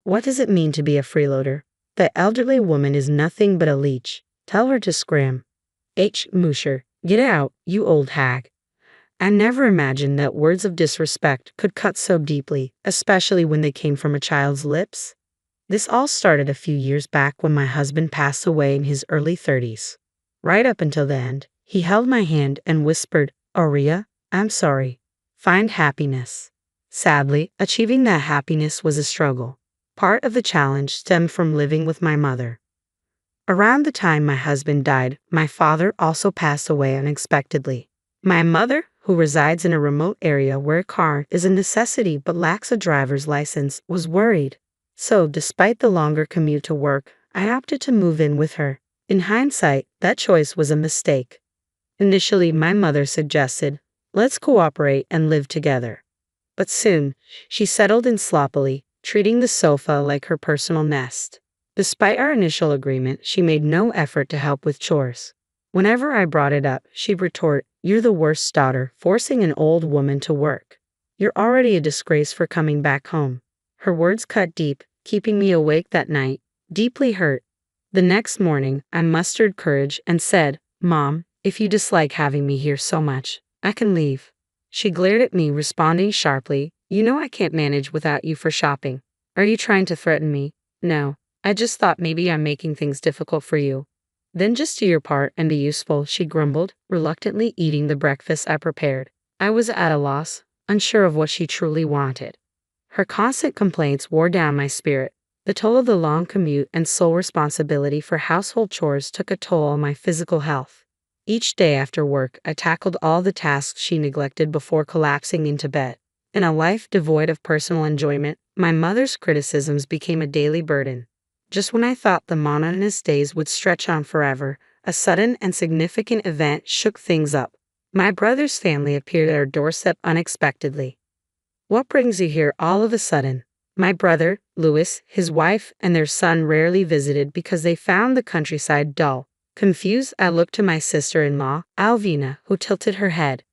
What does it mean to be a freeloader? The elderly woman is nothing but a leech. Tell her to scram. H. Musher, get out, you old hag. I never imagined that words of disrespect could cut so deeply, especially when they came from a child's lips. This all started a few years back when my husband passed away in his early 30s. Right up until the end, he held my hand and whispered, "Aurea, I'm sorry. Find happiness." Sadly, achieving that happiness was a struggle. Part of the challenge stemmed from living with my mother. Around the time my husband died, my father also passed away unexpectedly. My mother, who resides in a remote area where a car is a necessity but lacks a driver's license, was worried. So, despite the longer commute to work, I opted to move in with her. In hindsight, that choice was a mistake. Initially, my mother suggested, "Let's cooperate and live together." But soon, she settled in sloppily, treating the sofa like her personal nest. Despite our initial agreement, she made no effort to help with chores. Whenever I brought it up, she'd retort, "You're the worst daughter, forcing an old woman to work. You're already a disgrace for coming back home." Her words cut deep, keeping me awake that night, deeply hurt. The next morning, I mustered courage and said, "Mom, if you dislike having me here so much, I can leave." She glared at me, responding sharply, "You know I can't manage without you for shopping. Are you trying to threaten me?" "No, I just thought maybe I'm making things difficult for you." "Then just do your part and be useful," she grumbled, reluctantly eating the breakfast I prepared. I was at a loss, unsure of what she truly wanted. Her constant complaints wore down my spirit. The toll of the long commute and sole responsibility for household chores took a toll on my physical health. Each day after work, I tackled all the tasks she neglected before collapsing into bed. In a life devoid of personal enjoyment, my mother's criticisms became a daily burden. Just when I thought the monotonous days would stretch on forever, a sudden and significant event shook things up. My brother's family appeared at our doorstep unexpectedly. "What brings you here all of a sudden?" My brother, Louis, his wife, and their son rarely visited because they found the countryside dull. Confused, I looked to my sister-in-law, Alvina, who tilted her head.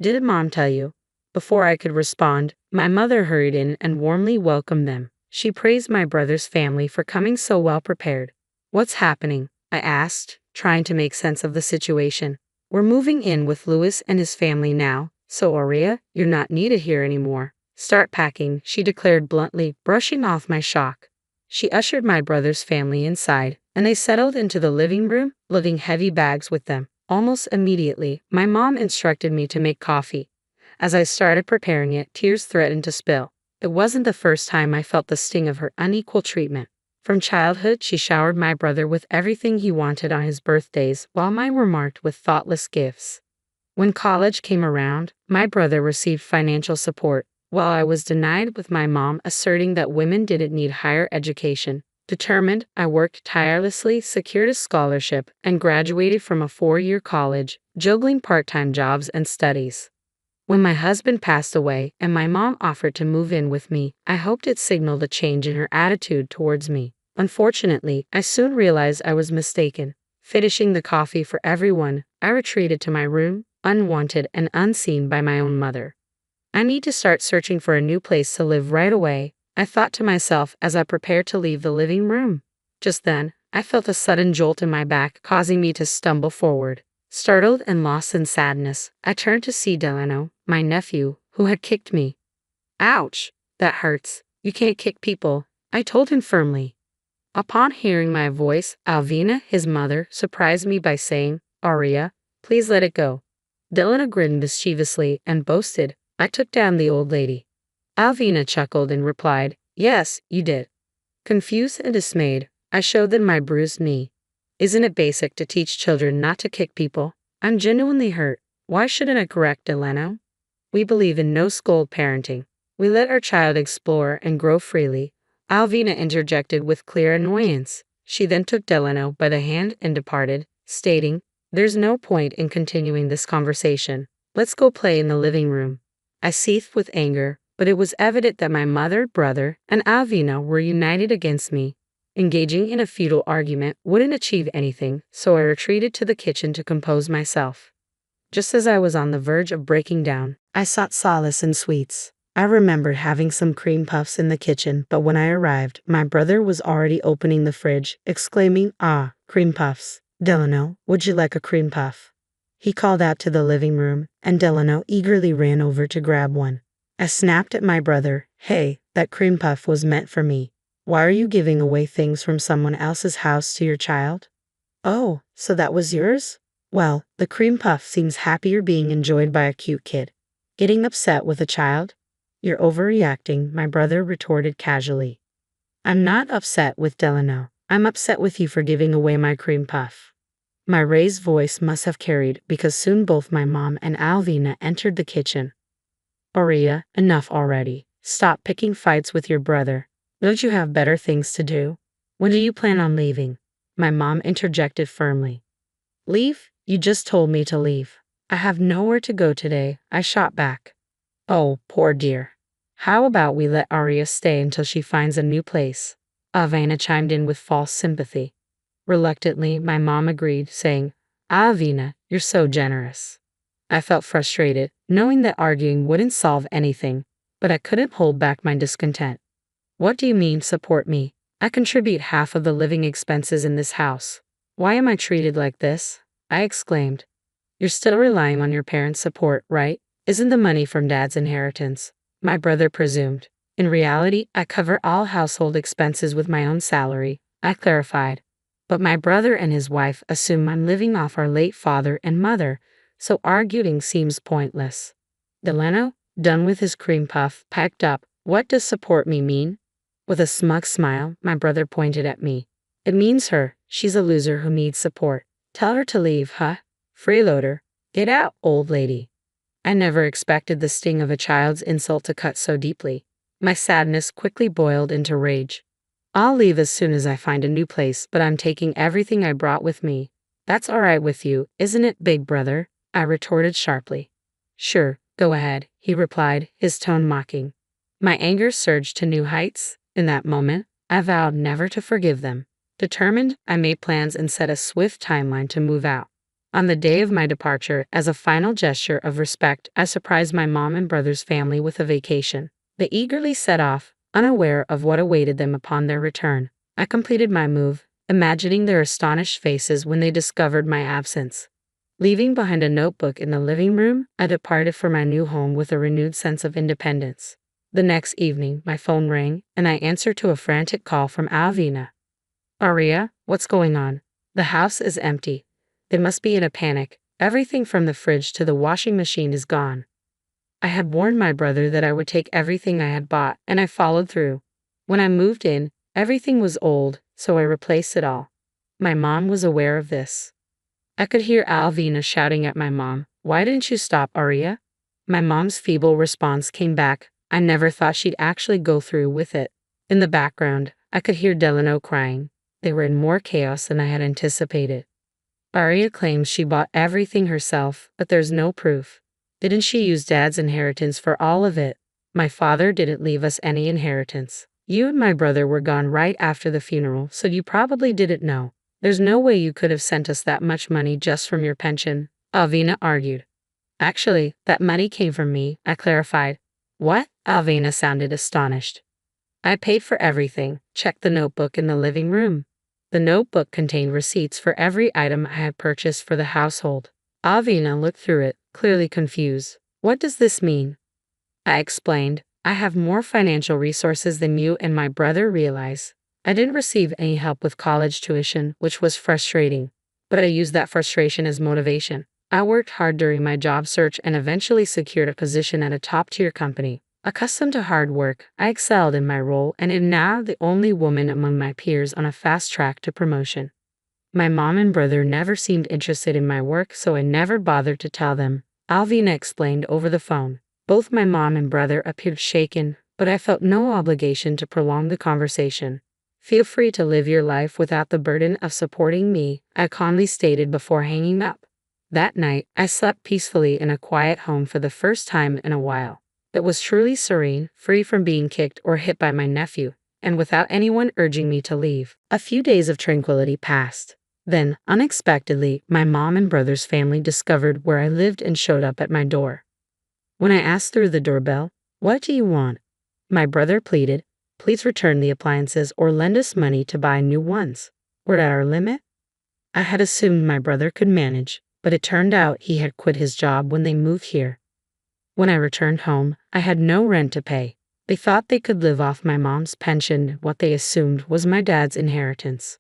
"Did Mom tell you?" Before I could respond, my mother hurried in and warmly welcomed them. She praised my brother's family for coming so well prepared. "What's happening?" I asked, trying to make sense of the situation. "We're moving in with Louis and his family now, so Aurea, you're not needed here anymore. Start packing," she declared bluntly, brushing off my shock. She ushered my brother's family inside, and they settled into the living room, lugging heavy bags with them. Almost immediately, my mom instructed me to make coffee. As I started preparing it, tears threatened to spill. It wasn't the first time I felt the sting of her unequal treatment. From childhood, she showered my brother with everything he wanted on his birthdays, while mine were marked with thoughtless gifts. When college came around, my brother received financial support, while I was denied, with my mom asserting that women didn't need higher education. Determined, I worked tirelessly, secured a scholarship, and graduated from a 4-year college, juggling part-time jobs and studies. When my husband passed away and my mom offered to move in with me, I hoped it signaled a change in her attitude towards me. Unfortunately, I soon realized I was mistaken. Finishing the coffee for everyone, I retreated to my room, unwanted and unseen by my own mother. "I need to start searching for a new place to live right away," I thought to myself as I prepared to leave the living room. Just then, I felt a sudden jolt in my back, causing me to stumble forward. Startled and lost in sadness, I turned to see Delano, my nephew, who had kicked me. "Ouch! That hurts. You can't kick people," I told him firmly. Upon hearing my voice, Alvina, his mother, surprised me by saying, "Aurea, please let it go." Delano grinned mischievously and boasted, "I took down the old lady." Alvina chuckled and replied, "Yes, you did." Confused and dismayed, I showed them my bruised knee. Isn't it basic to teach children not to kick people? I'm genuinely hurt. Why shouldn't I correct Delano? We believe in no scold parenting. We let our child explore and grow freely. Alvina interjected with clear annoyance. She then took Delano by the hand and departed, stating, "There's no point in continuing this conversation. Let's go play in the living room." I seethed with anger, but it was evident that my mother, brother, and Alvina were united against me. Engaging in a futile argument wouldn't achieve anything, so I retreated to the kitchen to compose myself. Just as I was on the verge of breaking down, I sought solace in sweets. I remembered having some cream puffs in the kitchen, but when I arrived, my brother was already opening the fridge, exclaiming, "Ah, cream puffs. Delano, would you like a cream puff?" He called out to the living room, and Delano eagerly ran over to grab one. I snapped at my brother. "Hey, that cream puff was meant for me. Why are you giving away things from someone else's house to your child?" "Oh, so that was yours? Well, the cream puff seems happier being enjoyed by a cute kid. Getting upset with a child? You're overreacting," my brother retorted casually. "I'm not upset with Delano. I'm upset with you for giving away my cream puff." My raised voice must have carried because soon both my mom and Alvina entered the kitchen. "Aurea, enough already. Stop picking fights with your brother. Don't you have better things to do? When do you plan on leaving?" My mom interjected firmly. "Leave? You just told me to leave." "I have nowhere to go today," I shot back. "Oh, poor dear. How about we let Aurea stay until she finds a new place?" Avina chimed in with false sympathy. Reluctantly, my mom agreed, saying, "Avina, you're so generous." I felt frustrated, knowing that arguing wouldn't solve anything, but I couldn't hold back my discontent. "What do you mean, support me? I contribute half of the living expenses in this house. Why am I treated like this?" I exclaimed. "You're still relying on your parents' support, right? Isn't the money from Dad's inheritance?" My brother presumed. "In reality, I cover all household expenses with my own salary," I clarified. "But my brother and his wife assume I'm living off our late father and mother, so arguing seems pointless." Delano, done with his cream puff, piped up, "What does support me mean?" With a smug smile, my brother pointed at me. "It means her. She's a loser who needs support. Tell her to leave, huh? Freeloader. Get out, old lady." I never expected the sting of a child's insult to cut so deeply. My sadness quickly boiled into rage. "I'll leave as soon as I find a new place, but I'm taking everything I brought with me." "That's all right with you, isn't it, big brother?" I retorted sharply. "Sure, go ahead," he replied, his tone mocking. My anger surged to new heights. In that moment, I vowed never to forgive them. Determined, I made plans and set a swift timeline to move out. On the day of my departure, as a final gesture of respect, I surprised my mom and brother's family with a vacation. They eagerly set off, unaware of what awaited them upon their return. I completed my move, imagining their astonished faces when they discovered my absence. Leaving behind a notebook in the living room, I departed for my new home with a renewed sense of independence. The next evening, my phone rang, and I answered to a frantic call from Alvina. "Aurea, what's going on? The house is empty. They must be in a panic. Everything from the fridge to the washing machine is gone." I had warned my brother that I would take everything I had bought, and I followed through. When I moved in, everything was old, so I replaced it all. My mom was aware of this. I could hear Alvina shouting at my mom, "Why didn't you stop, Aurea?" My mom's feeble response came back, "I never thought she'd actually go through with it." In the background, I could hear Delano crying. They were in more chaos than I had anticipated. Aurea claims she bought everything herself, but there's no proof. Didn't she use Dad's inheritance for all of it? My father didn't leave us any inheritance. You and my brother were gone right after the funeral, so you probably didn't know. There's no way you could have sent us that much money just from your pension, Alvina argued. Actually, that money came from me, I clarified. What? Alvina sounded astonished. I paid for everything. Check the notebook in the living room. The notebook contained receipts for every item I had purchased for the household. Alvina looked through it, clearly confused. What does this mean? I explained. I have more financial resources than you and my brother realize. I didn't receive any help with college tuition, which was frustrating, but I used that frustration as motivation. I worked hard during my job search and eventually secured a position at a top-tier company. Accustomed to hard work, I excelled in my role and am now the only woman among my peers on a fast track to promotion. My mom and brother never seemed interested in my work, so I never bothered to tell them, Alvina explained over the phone. Both my mom and brother appeared shaken, but I felt no obligation to prolong the conversation. Feel free to live your life without the burden of supporting me, I calmly stated before hanging up. That night, I slept peacefully in a quiet home for the first time in a while. It was truly serene, free from being kicked or hit by my nephew, and without anyone urging me to leave. A few days of tranquility passed. Then, unexpectedly, my mom and brother's family discovered where I lived and showed up at my door. When I asked through the doorbell, What do you want? My brother pleaded. Please return the appliances or lend us money to buy new ones. We're at our limit. I had assumed my brother could manage, but it turned out he had quit his job when they moved here. When I returned home, I had no rent to pay. They thought they could live off my mom's pension, what they assumed was my dad's inheritance.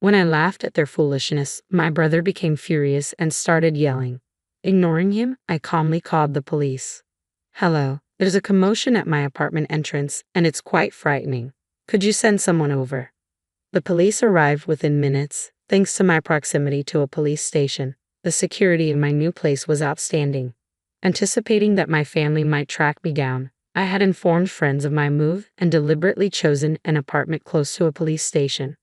When I laughed at their foolishness, my brother became furious and started yelling. Ignoring him, I calmly called the police. Hello, there's a commotion at my apartment entrance, and it's quite frightening. Could you send someone over? The police arrived within minutes, thanks to my proximity to a police station. The security in my new place was outstanding. Anticipating that my family might track me down, I had informed friends of my move and deliberately chosen an apartment close to a police station.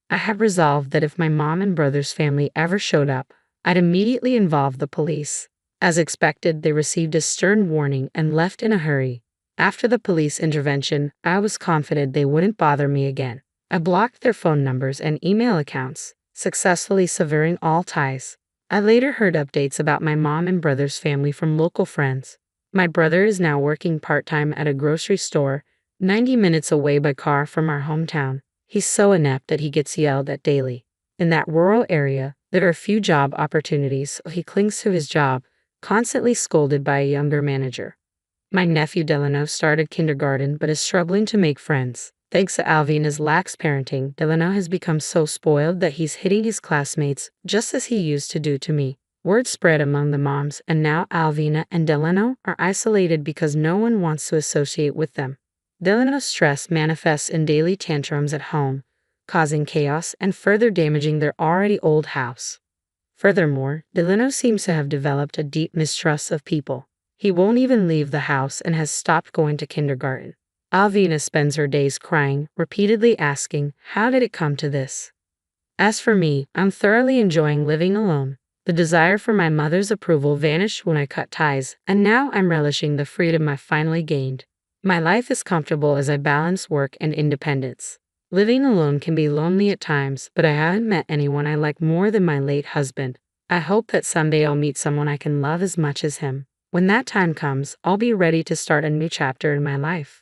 I had resolved that if my mom and brother's family ever showed up, I'd immediately involve the police. As expected, they received a stern warning and left in a hurry. After the police intervention, I was confident they wouldn't bother me again. I blocked their phone numbers and email accounts, successfully severing all ties. I later heard updates about my mom and brother's family from local friends. My brother is now working part-time at a grocery store, 90 minutes away by car from our hometown. He's so inept that he gets yelled at daily. In that rural area, there are few job opportunities, so he clings to his job, constantly scolded by a younger manager. My nephew Delano started kindergarten but is struggling to make friends. Thanks to Alvina's lax parenting, Delano has become so spoiled that he's hitting his classmates just as he used to do to me. Word spread among the moms, and now Alvina and Delano are isolated because no one wants to associate with them. Delano's stress manifests in daily tantrums at home, causing chaos and further damaging their already old house. Furthermore, Delano seems to have developed a deep mistrust of people. He won't even leave the house and has stopped going to kindergarten. Alvina spends her days crying, repeatedly asking, "How did it come to this?" As for me, I'm thoroughly enjoying living alone. The desire for my mother's approval vanished when I cut ties, and now I'm relishing the freedom I finally gained. My life is comfortable as I balance work and independence. Living alone can be lonely at times, but I haven't met anyone I like more than my late husband. I hope that someday I'll meet someone I can love as much as him. When that time comes, I'll be ready to start a new chapter in my life.